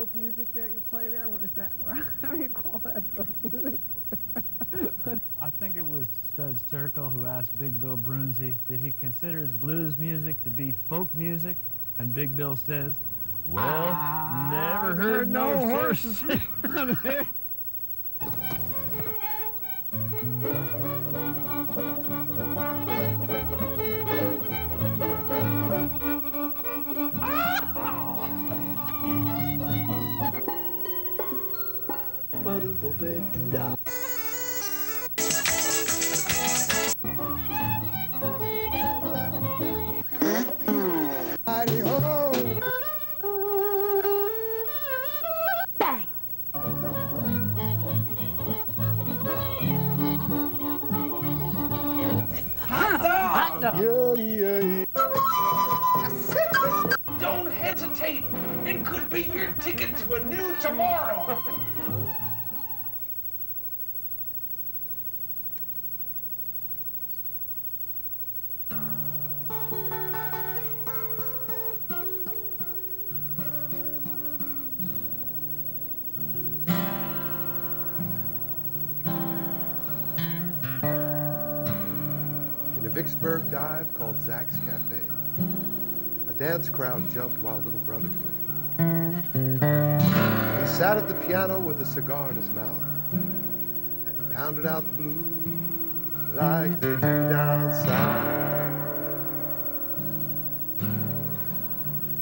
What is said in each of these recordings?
folk music that you play there? What is that? How do you call that folk music? I think it was Studs Terkel who asked Big Bill Brunzi, did he consider his blues music to be folk music? And Big Bill says, well, never heard no horses. Don't hesitate. It could be your ticket to a new tomorrow. Vicksburg dive called Zach's Cafe. A dance crowd jumped while little brother played. He sat at the piano with a cigar in his mouth, and he pounded out the blues like they do down south.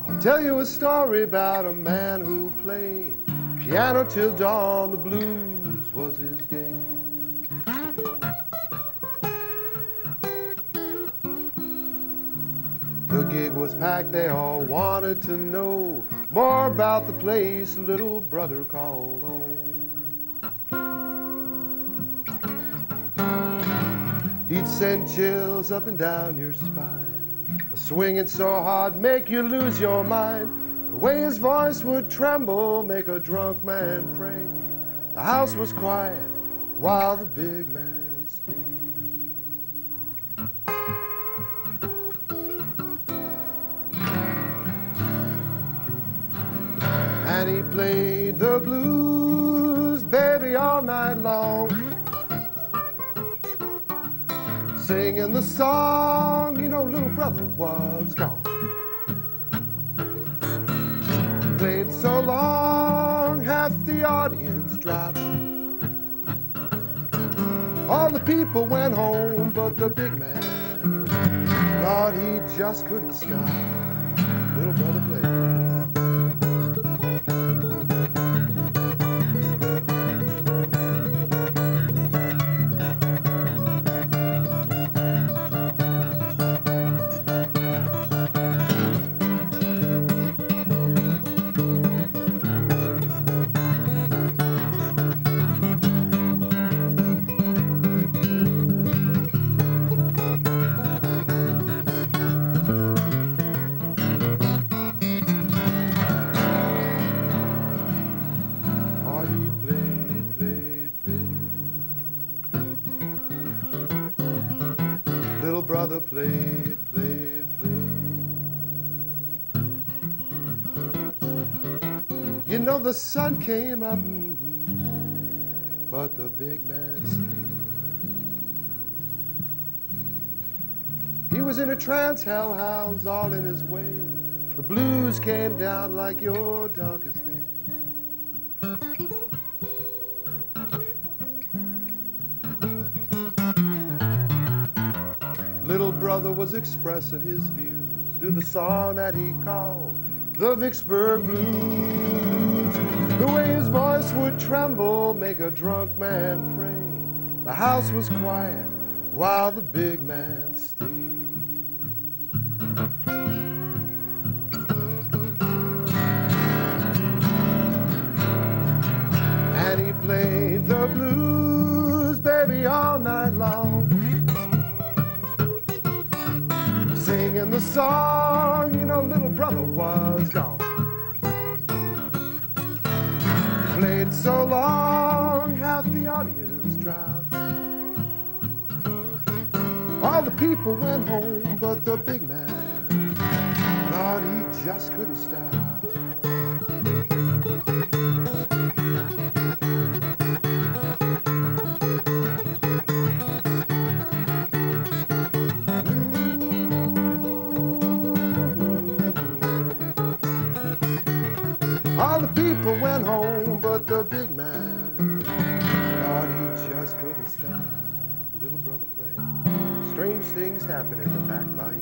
I'll tell you a story about a man who played piano till dawn. The blues was his game. The gig was packed, they all wanted to know more about the place little brother called home. He'd send chills up and down your spine, swinging so hard make you lose your mind. The way his voice would tremble make a drunk man pray. The house was quiet while the big man stayed. And he played the blues, baby, all night long, singing the song, you know, little brother was gone. Played so long, half the audience dropped. All the people went home, but the big man thought he just couldn't stop. Little brother played. Brother played. You know the sun came up, but the big man stayed. He was in a trance, hellhounds all in his way. The blues came down like your darkest day. Little brother was expressing his views through the song that he called the Vicksburg Blues. The way his voice would tremble make a drunk man pray. The house was quiet while the big man stayed. And he played the blues, baby, all night long, singing the song, you know, little brother was gone. Played so long, half the audience dropped. All the people went home, but the big man thought he just couldn't stop. All the people went home, but the big man thought he just couldn't stop. Little brother played. Strange things happen in the back bayous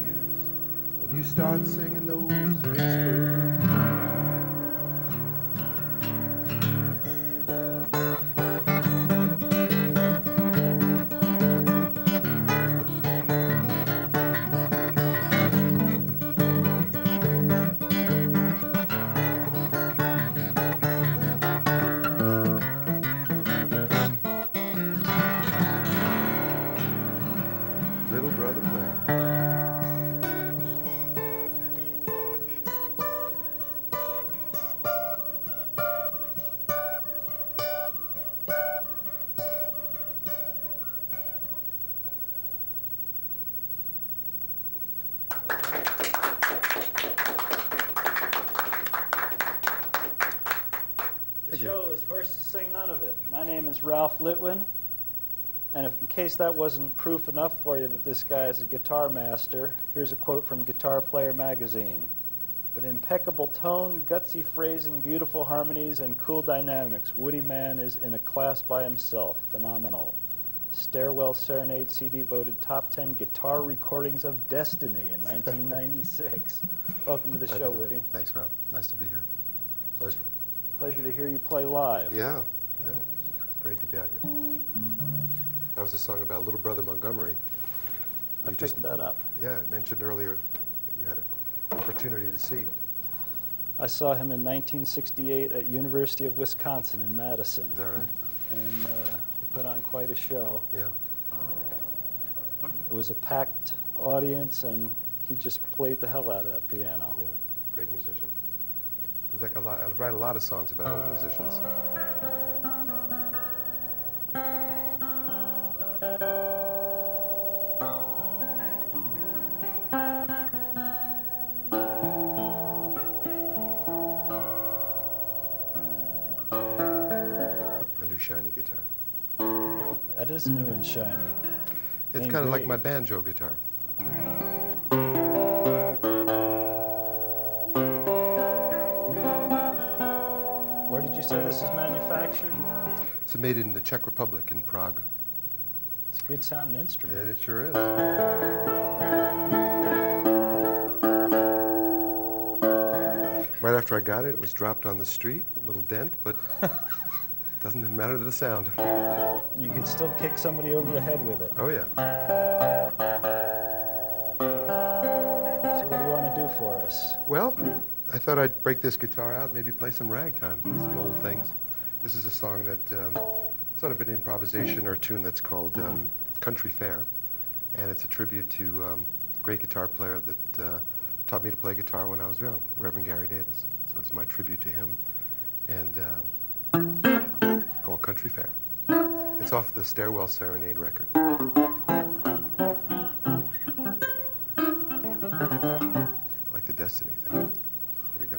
when you start singing those Vicksburg blues. Little brother played. The show is Horses Sing None of It. My name is Ralph Litwin, and in case that wasn't proof enough for you that this guy is a guitar master, here's a quote from Guitar Player magazine. With impeccable tone, gutsy phrasing, beautiful harmonies, and cool dynamics, Woody Mann is in a class by himself. Phenomenal. Stairwell Serenade CD voted top 10 guitar recordings of destiny in 1996. Welcome to the show, Woody. Thanks, Ralph. Nice to be here. Pleasure. Pleasure to hear you play live. Yeah. It's great to be out here. That was a song about Little Brother Montgomery. I picked that up. Yeah, I mentioned earlier that you had an opportunity to see. I saw him in 1968 at University of Wisconsin in Madison. Is that right? And he put on quite a show. Yeah. It was a packed audience, and he just played the hell out of that piano. Yeah, great musician. It was like I write a lot of songs about old musicians. A new shiny guitar. That is new and shiny. It's And kind of like great. my banjo guitar. Where did you say this is manufactured? It's made in the Czech Republic in Prague. It's a good sounding instrument. And it sure is. Right after I got it, it was dropped on the street, a little dent, but doesn't matter to the sound. You can still kick somebody over the head with it. Oh, yeah. So what do you want to do for us? Well, I thought I'd break this guitar out, maybe play some ragtime, some old things. This is a song that, sort of an improvisation or tune that's called Country Fair, and it's a tribute to a great guitar player that taught me to play guitar when I was young, Reverend Gary Davis. So it's my tribute to him, and called Country Fair. It's off the Stairwell Serenade record. I like the Destiny thing. Here we go.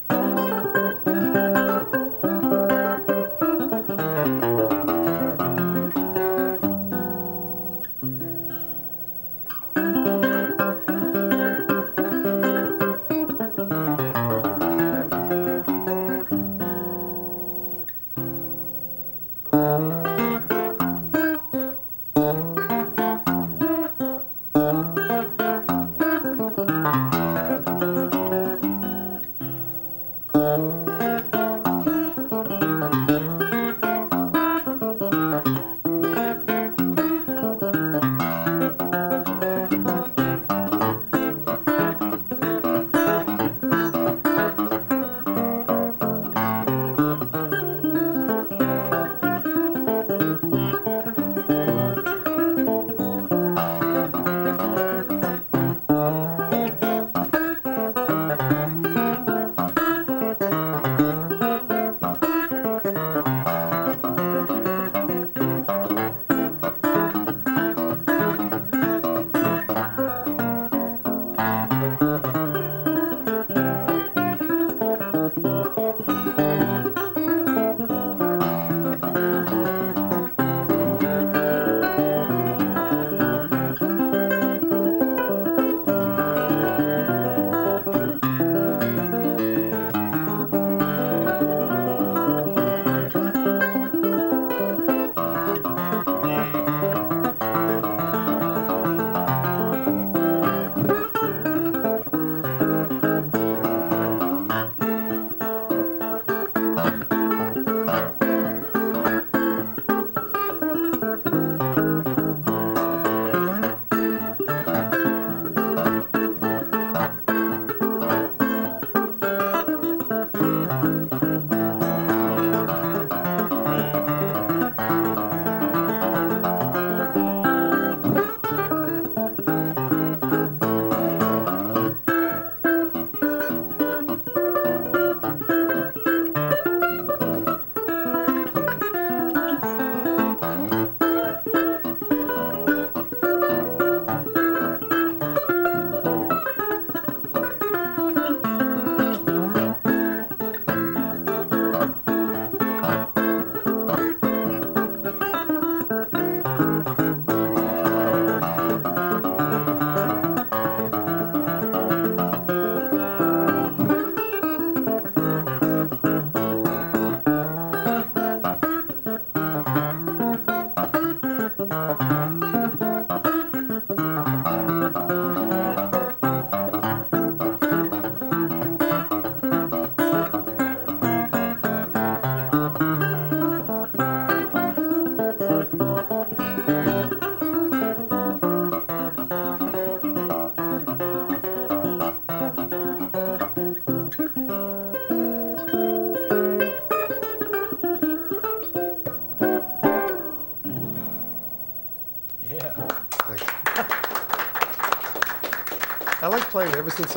I like playing ever since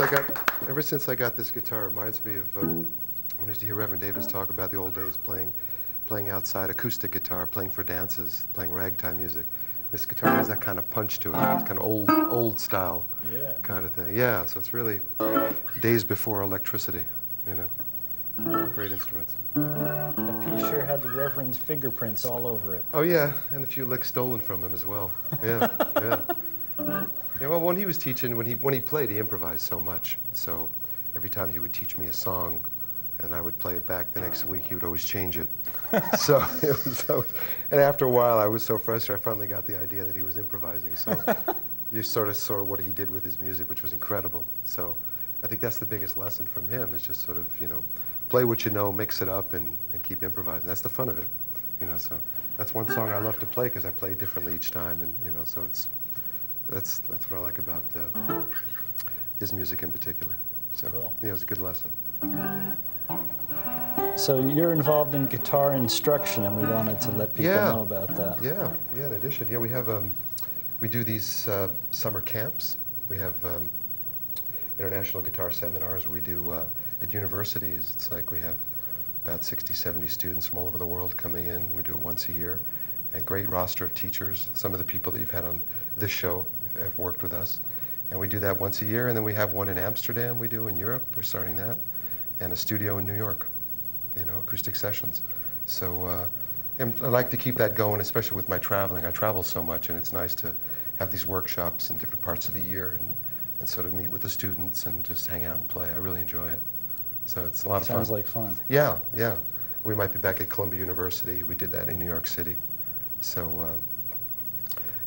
I got this guitar. It reminds me of when I used to hear Reverend Davis talk about the old days playing outside, acoustic guitar, playing for dances, playing ragtime music. This guitar has that kind of punch to it. It's kind of old style kind of thing. Yeah, so it's really days before electricity, you know. Great instruments. That piece sure had the Reverend's fingerprints all over it. Oh yeah, and a few licks stolen from him as well. Yeah, yeah. Yeah, well, when he was teaching, when he played, he improvised so much. So every time he would teach me a song, and I would play it back the next week, he would always change it. So it was and after a while, I was so frustrated, I finally got the idea that he was improvising. So you sort of saw what he did with his music, which was incredible. So I think that's the biggest lesson from him, is just sort of, you know, play what you know, mix it up, and keep improvising. That's the fun of it, you know. So that's one song I love to play, because I play it differently each time, and, you know, so that's what I like about his music in particular. So cool. Yeah, it was a good lesson. So you're involved in guitar instruction, and we wanted to let people know about that. Yeah, yeah. In addition, yeah, we have we do these summer camps. We have international guitar seminars we do at universities. It's like we have about 60, 70 students from all over the world coming in. We do it once a year. A great roster of teachers. Some of the people that you've had on this show have worked with us. And we do that once a year, and then we have one in Amsterdam we do in Europe. We're starting that. And a studio in New York, you know, acoustic sessions. So and I like to keep that going, especially with my traveling. I travel so much, and it's nice to have these workshops in different parts of the year and sort of meet with the students and just hang out and play. I really enjoy it. So it's a lot of fun. Sounds like fun. Yeah, yeah. We might be back at Columbia University. We did that in New York City. So,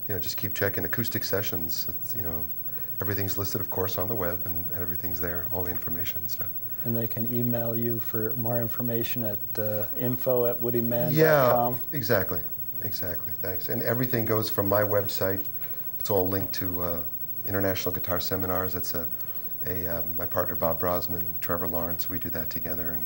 you know, just keep checking acoustic sessions. It's, you know, everything's listed, of course, on the web, and everything's there, all the information and stuff. And they can email you for more information at info@woodymann.com. Yeah, exactly, exactly. Thanks. And everything goes from my website. It's all linked to International Guitar Seminars. That's my partner Bob Brosman, Trevor Lawrence. We do that together,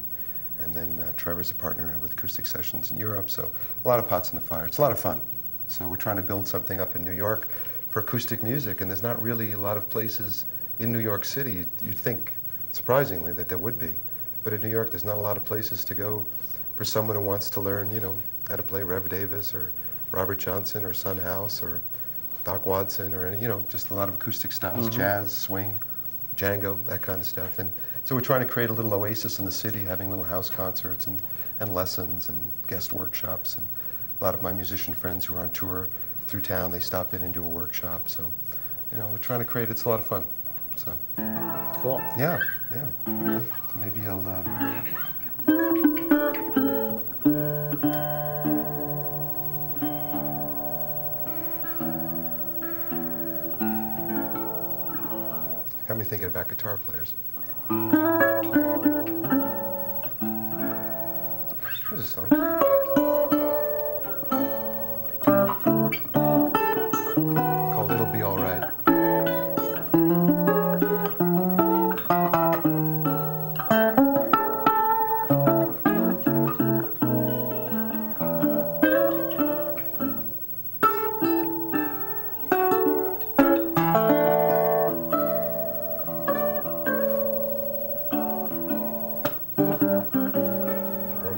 and then Trevor's a partner with Acoustic Sessions in Europe. So a lot of pots in the fire. It's a lot of fun. So we're trying to build something up in New York for acoustic music, and there's not really a lot of places in New York City. You'd think, surprisingly, that there would be. But in New York, there's not a lot of places to go for someone who wants to learn, you know, how to play Rev Davis or Robert Johnson or Son House or Doc Watson or any, you know, just a lot of acoustic styles, jazz, swing, Django, that kind of stuff. And so we're trying to create a little oasis in the city, having little house concerts and lessons and guest workshops. And a lot of my musician friends who are on tour through town, they stop in and do a workshop. So, you know, we're trying to create, it's a lot of fun. So. Cool. Yeah, yeah. So maybe I'll... Got me thinking about guitar players. Here's a song. Called It'll Be All Right.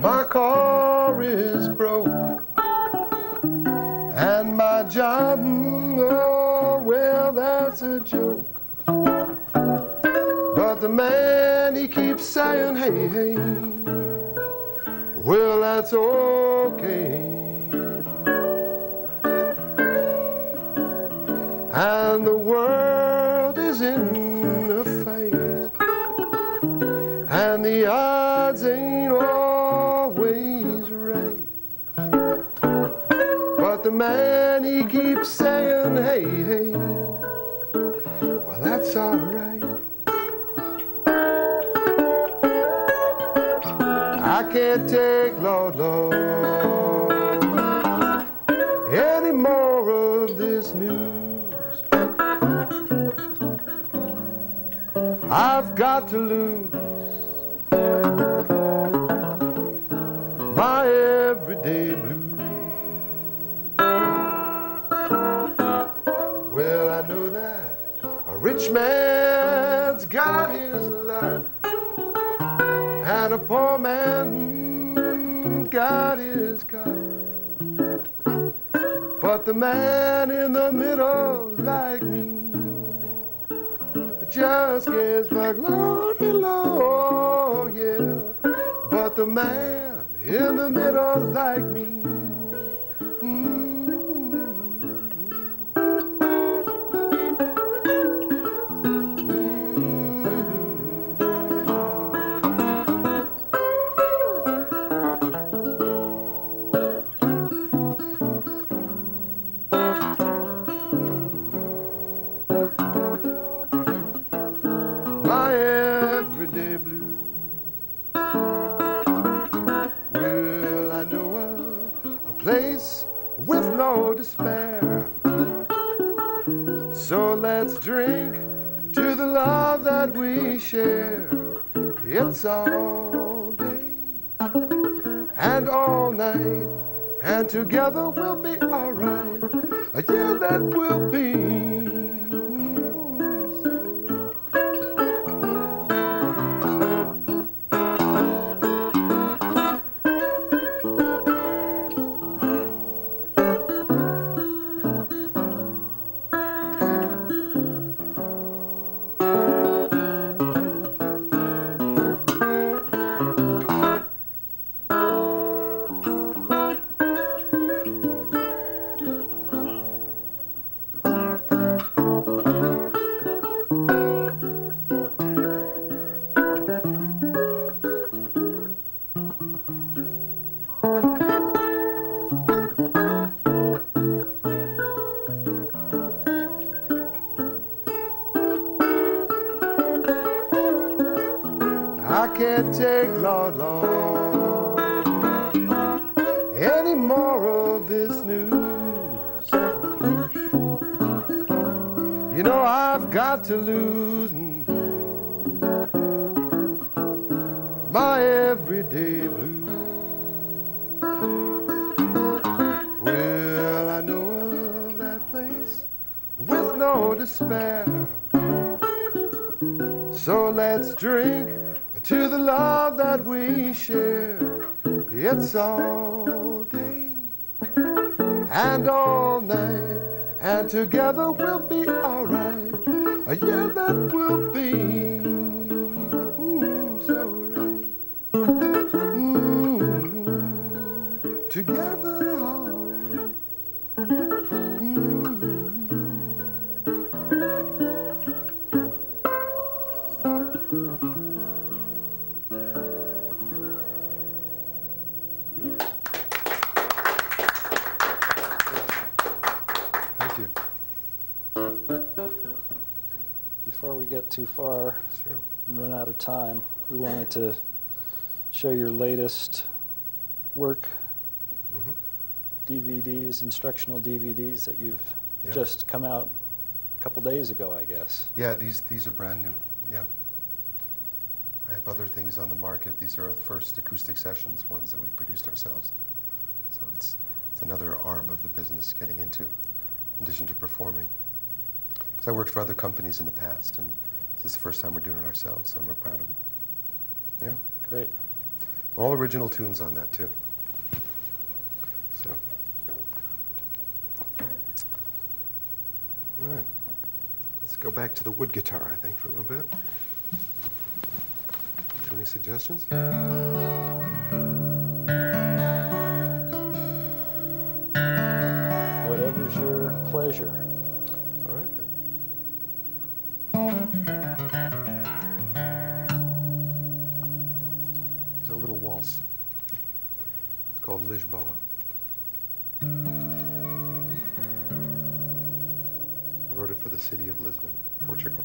My car is broke and my job, oh, well, that's a joke. But the man, he keeps saying, hey, hey, well, that's okay. And the world is in a fight, and the odds ain't always right. But the man, he keeps saying, hey, hey, well, that's all right. I can't take, Lord, Lord, any more of this news. I've got to lose my everyday blues. Well, I know that a rich man's got his luck, and a poor man got his cup. But the man in the middle, like me, just gets my glory low, yeah. But the man in the middle, like me, my everyday blue. Well, I know a place with no despair. So let's drink to the love that we share. It's all day and all night, and together we'll be all right. Yeah, that will be so right. I can't take, Lord, Lord, any more of this news. You know I've got to lose my everyday blues. Well, I know of that place with no despair. So let's drink to the love that we share. It's all day and all night, and together we'll be all right. Yeah, that will be so right. Together all right. Thank you. Before we get too far Sure. and run out of time, we wanted to show your latest work Mhm. DVDs, instructional DVDs that you've Yeah. just come out a couple days ago, I guess. Yeah, these are brand new. Yeah. I have other things on the market. These are our first acoustic sessions, ones that we produced ourselves. So it's another arm of the business getting into, in addition to performing. Because I worked for other companies in the past, and this is the first time we're doing it ourselves, so I'm real proud of them. Yeah. Great. All original tunes on that, too. So. All right. Let's go back to the wood guitar, I think, for a little bit. Have any suggestions? Whatever's your pleasure. All right, then. It's a little waltz. It's called Lisboa. I wrote it for the city of Lisbon, Portugal.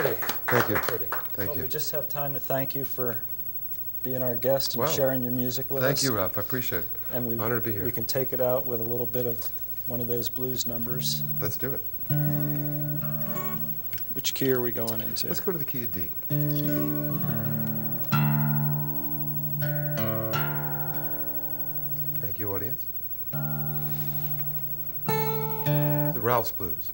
pretty. Thank you. Very pretty. Thank Well, you. we just have time to thank you for being our guest and Wow. sharing your music with us. Thank you, Ralph. I appreciate it. And Honored to be here. we can take it out with a little bit of one of those blues numbers. Let's do it. Which key are we going into? Let's go to the key of D. Thank you, audience. The Ralph's Blues.